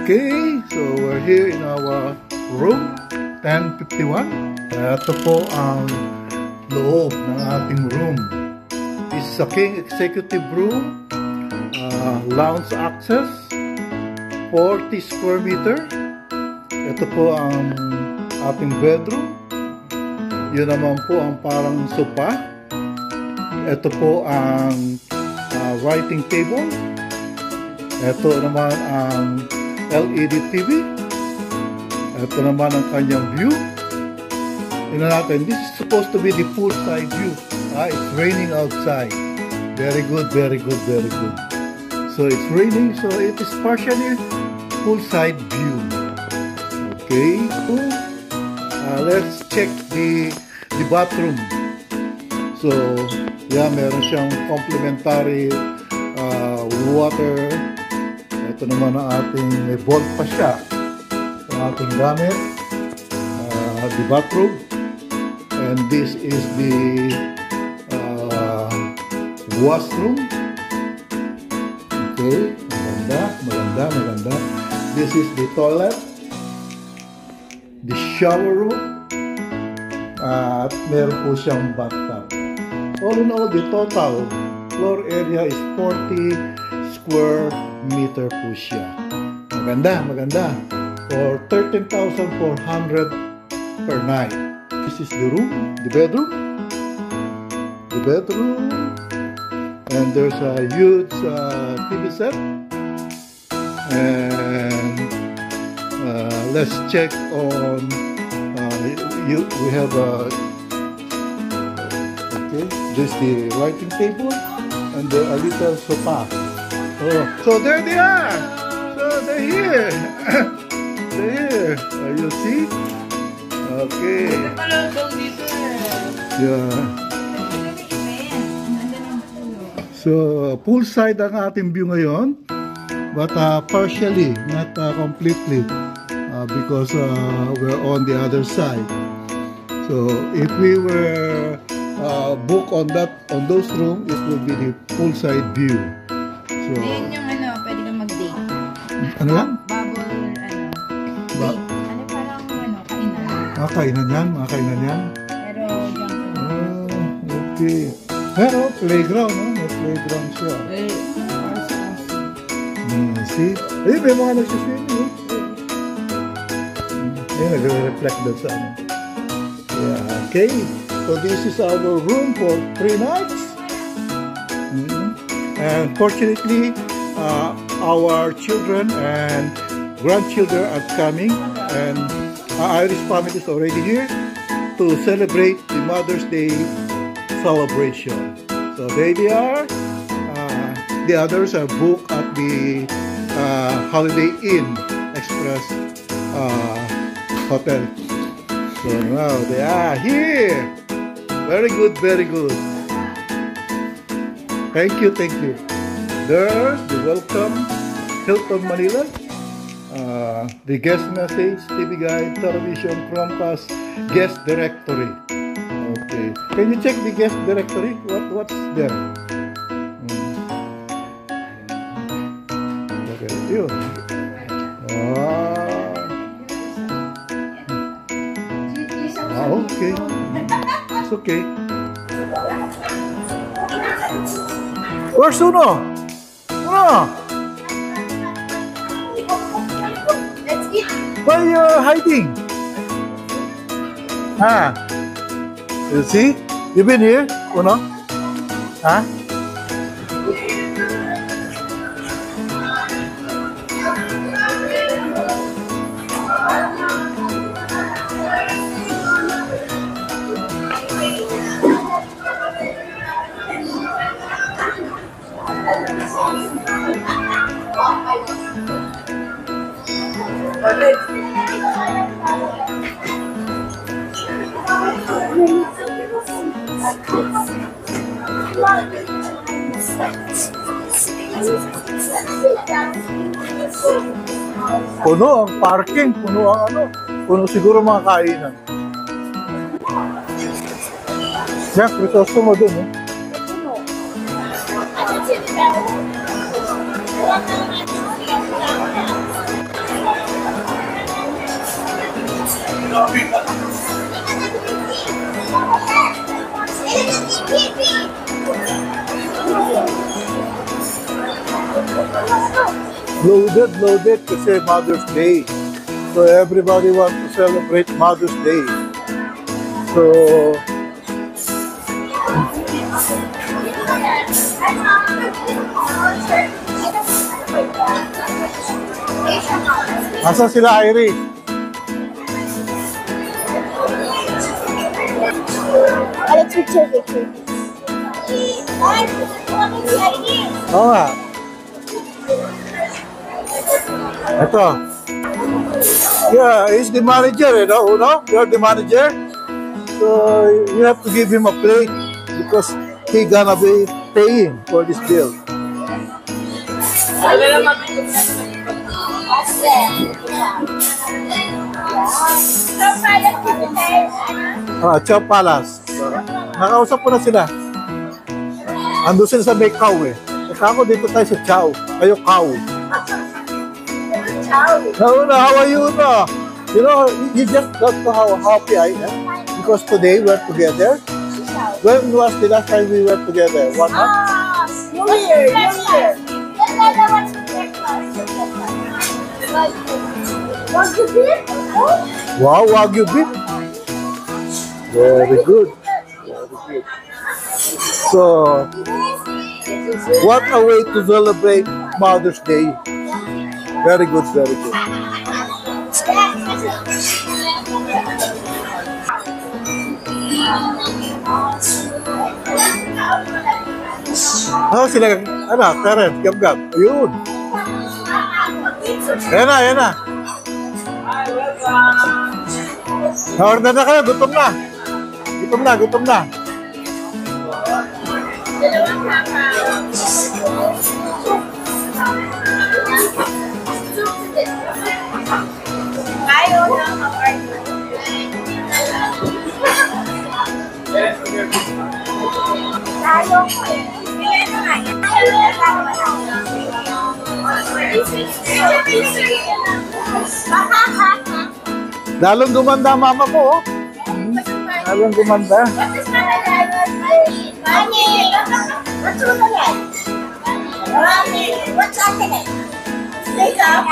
Okay, so we're here in our room 1051. Ito po ang loob ng ating room. This is a king executive room, lounge access, 40 square meter. Ito po ang ating bedroom. Yun naman po ang parang sofa. Ito po ang writing table. Ito naman ang LED TV. Ito naman ang kanyang view. Tingnan natin. This is supposed to be the poolside view. It's raining outside. Very good, very good, very good. So it's raining, so it is partially poolside view. Okay, cool. Let's check the bathroom. So, yeah, meron siyang complimentary water. Ito naman ang ating, may bolt pa siya. Ito ang ating gamit. The bathroom. And this is the washroom. Okay, maganda, maganda, maganda. This is the toilet. The shower room. At meron po siyang bathtub. All in all, the total floor area is 40 square meter po siya. Maganda, maganda. For 13,400 per night. This is the room, the bedroom. The bedroom. And there's a huge TV set. And let's check on, we have a, okay, this is the writing table and a little sofa. Oh, so there they are. So they're here. They're here. You see? Okay. Yeah. So poolside ang ating view ngayon, but partially, not completely, because we're on the other side. So if we were book on those rooms, it would be the poolside view. So, ayun yung pwede kang mag-date. Ano lang? Bubble, date. Parang kainan. Kainan yan? Mga kainan yan? Pero, okay. Pero, playground, no? May playground siya. See? Ayun, may mga nagsiswimming, ayun, nag-reflect doon sa ano. Yeah, okay. So, this is our room for 3 nights. And fortunately, our children and grandchildren are coming, and our Irish family is already here to celebrate the Mother's Day celebration. So there they are. The others are booked at the Holiday Inn Express Hotel. So now they are here. Very good, very good. Thank you, thank you. There's the welcome, Hilton Manila, the guest message, TV Guide, television, Chromecast, guest directory. Okay, can you check the guest directory? What's there? Okay, yun. Okay. It's okay. Where's Uno? Uno! let's eat. Why are you hiding? You see? You been here, Uno? Puno ang parking, puno ang puno siguro mga kainan. Jack, may customer dun, Loaded kasi Mother's Day. So everybody wants to celebrate Mother's Day. So asan sila, Iris? Let's picture. Oo nga. Ito. Yeah, he's the manager, you know? You're the manager. So you have to give him a plate because he gonna be paying for this bill. Chow Palace. Nakausap ko na sila. Ando sila sa may cow eh. Ako dito tayo sa chow. Kayo cow. How are you? No? You know, you just got to how happy I am. Because today we're together. When was the last time we were together? 1 month? New Year. Wagyu beef? Wow, Wagyu beef. Very good. So, what a way to celebrate Mother's Day. Very good, very good. Oh, sila, Karen, gab-gab. Ayun. Yan na. Na-order na kayo, gutom na. Gutom na. Lalong gumanda mama ko, oh. Lalong gumanda. What's happening? Makeup.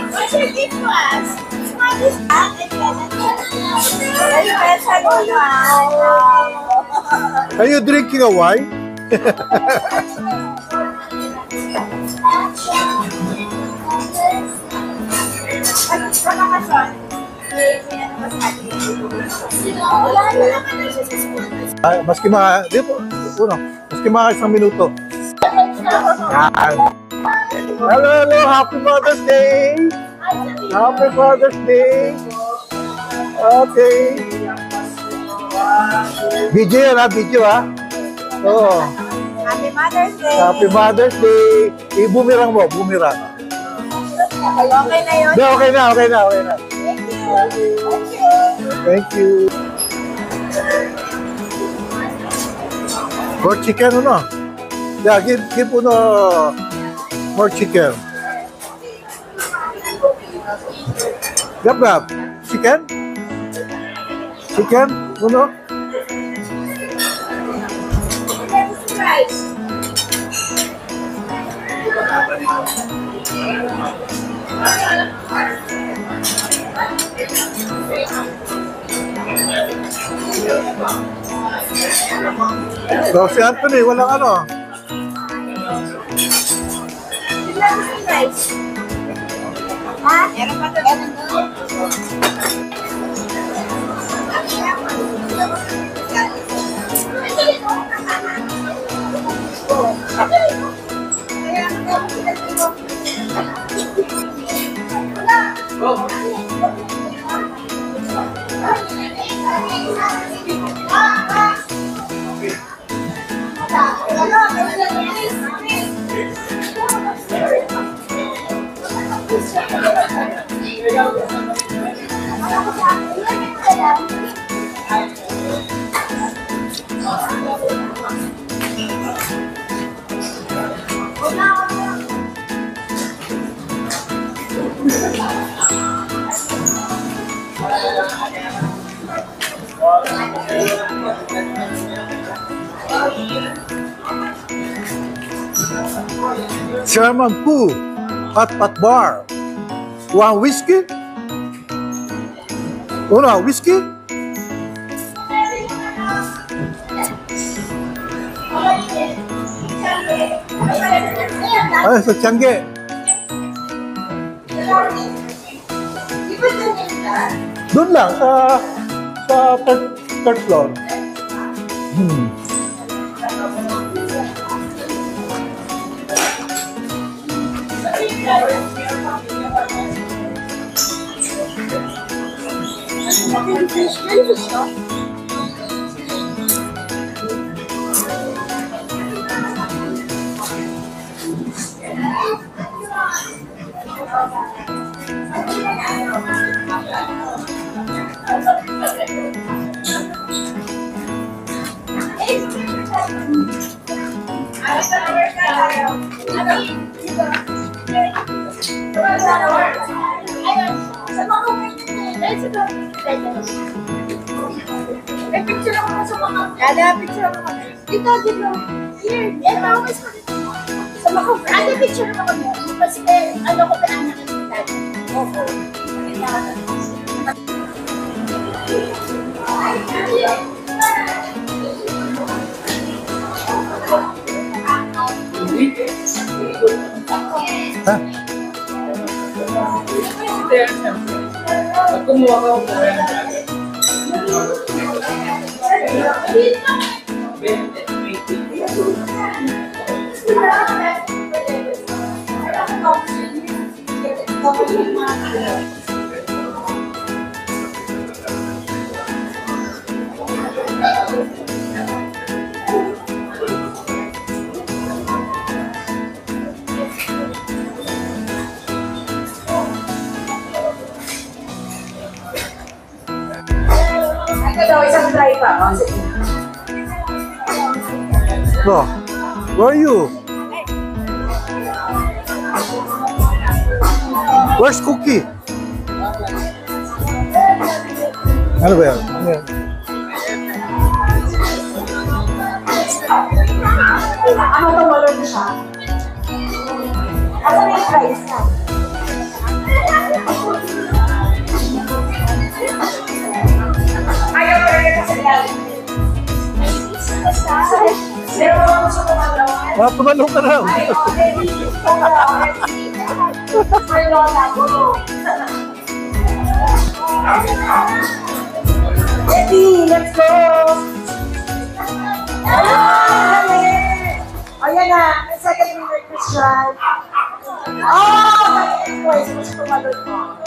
What's your gift to us? Are you drinking a wine? Maski mga isang minuto. Yan. Hello, happy Mother's Day! Happy Mother's Day! Okay. Video yan video Oh. Happy Mother's Day! Happy Mother's Day! Bumirang mo, bumirang. Okay na yun? Okay na. Thank you. More chicken, no? Yeah, give more chicken. Gab. Chicken? Chicken, no? So, si Anthony, walang ano. Ha? Meron pa ito. Sherman Poo Hot Pot Bar. One whiskey? Una whiskey? Ay, sa Tiangge. Doon lang, sa third floor. Ada picture mo kami. Dito, dito. Here, ito. Sa mga ada picture mo kami. Kasi ano ko pa ang nakikita. Opo. Kumuha ka po. Isang try pa. Oh, where are you? Where's Cookie? Ano ba yan? Ano yan? Ano to, walo na siya? Ano yung price na? Ayaw ko rin kasi lang. Tumalong ka raw. Ready, let's go! Ayan na, second winner, Christian. Oh, my voice, mas tumalon mo.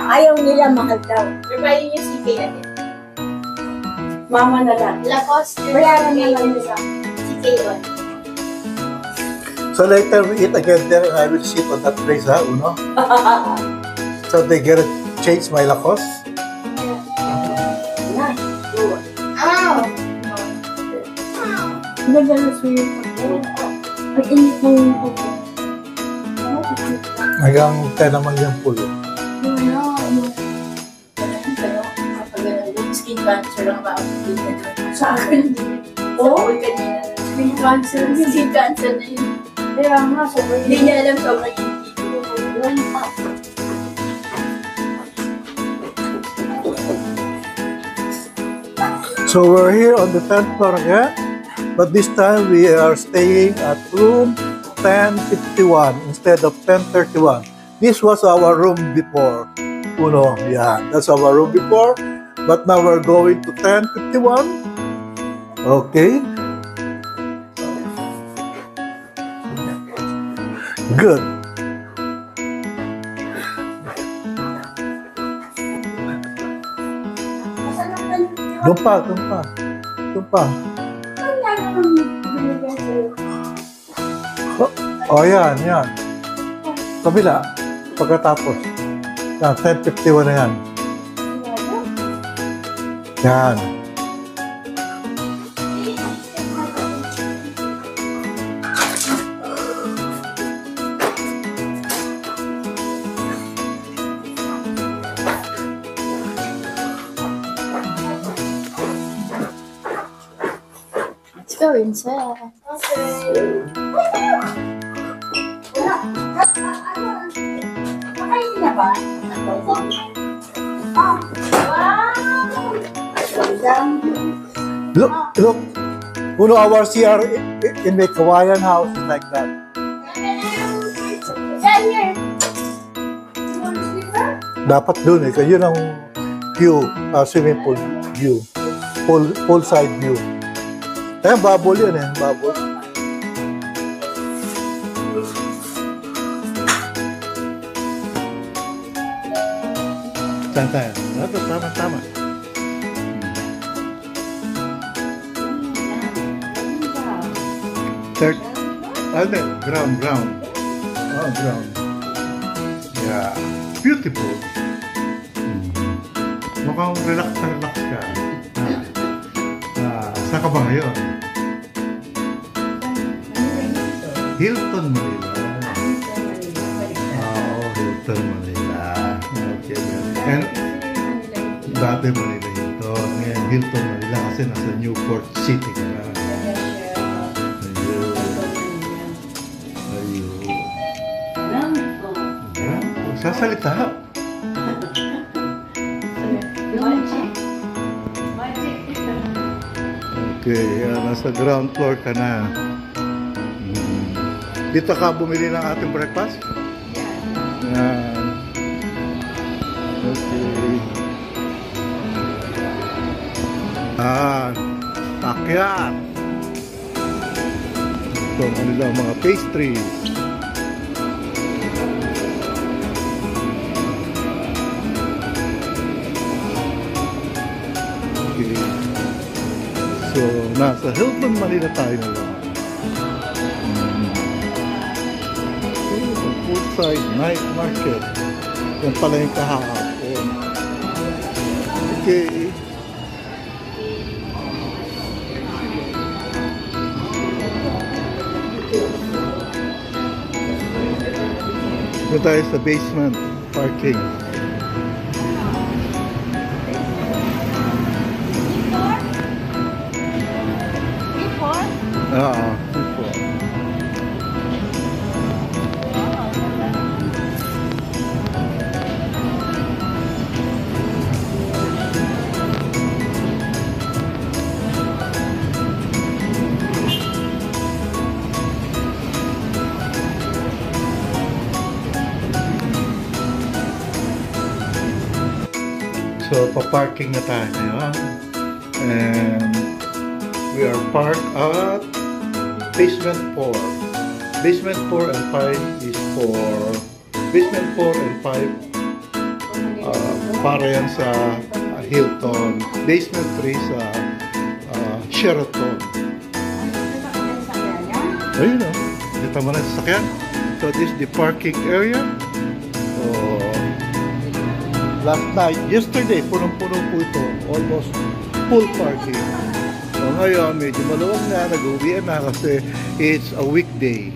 Ayaw nila mahal daw. Revive yung CK natin. Mama na lang. Lacoste. Bayaran na lang nila. CK on. So later we eat again there and I will sit on that place, ha, Uno? So they get to change my Lacoste? Ow! Nagalas mo yung ang init mo yung puto. Hanggang 10 naman yung pulo. Skin cancer lang ba ako dito? Sa akin. Oh? Skin cancer. Skin cancer na yun. Kaya nga, sobrang Hindi niya alam sobrang hindi. So we're here on the 10th floor again, but this time we are staying at room 1051 instead of 1031. This was our room before. Uno, yeah, that's our room before. But now we're going to 1051. Okay. Good. Doon pa. Oh, yan. Kabila. Pagkatapos. Yan, 1051 na yan. Yan. Let's go inside. Makain na ba? Look, look. Uno, our CR in the Kawayan house is like that. Here. You want to sleep there? Dapat dun eh. Yun ang view, swimming pool view. Pool side view. Ayan, bubble yun eh. Bubble. Saan tayo? Tama. Third. Ground. Oh, ground. Yeah. Beautiful. Mukhang relax ka. Saan ka ba ngayon? Hilton, Manila. Hilton, Manila. Okay. And dati Manila Hilton. Ngayon Hilton, Manila kasi nasa Newport City ka na. Sasalita. Okay, nasa ground floor ka na. Dito ka bumili ng ating breakfast? Yan. Okay. Akyat. Ito ang kanilang mga pastries. So, nasa Hilton, Manila tayo na. Poolside night market. Yan pala yung kahapon. Okay. Ito tayo sa basement parking. So, pa-parking na tayo ngayon. And we are parked at basement 4. Basement 4 and 5 is for basement 4 and 5 para yan sa Hilton. Basement 3 sa Sheraton. Ayun o. Dito mo na sa sakyan. So, this is the parking area. Last night, yesterday, punong-puno po ito. Almost full parking. So ngayon, medyo maluwag na, nag-uwian na kasi it's a weekday.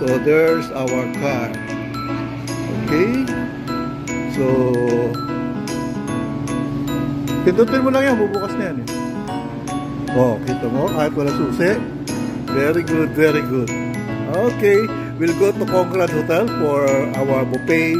So there's our car. Okay? So, pindutin mo lang yan, bubukas na yan. Oh, kita mo, kahit wala susi. Very good, very good. Okay, we'll go to Conrad Hotel for our buffet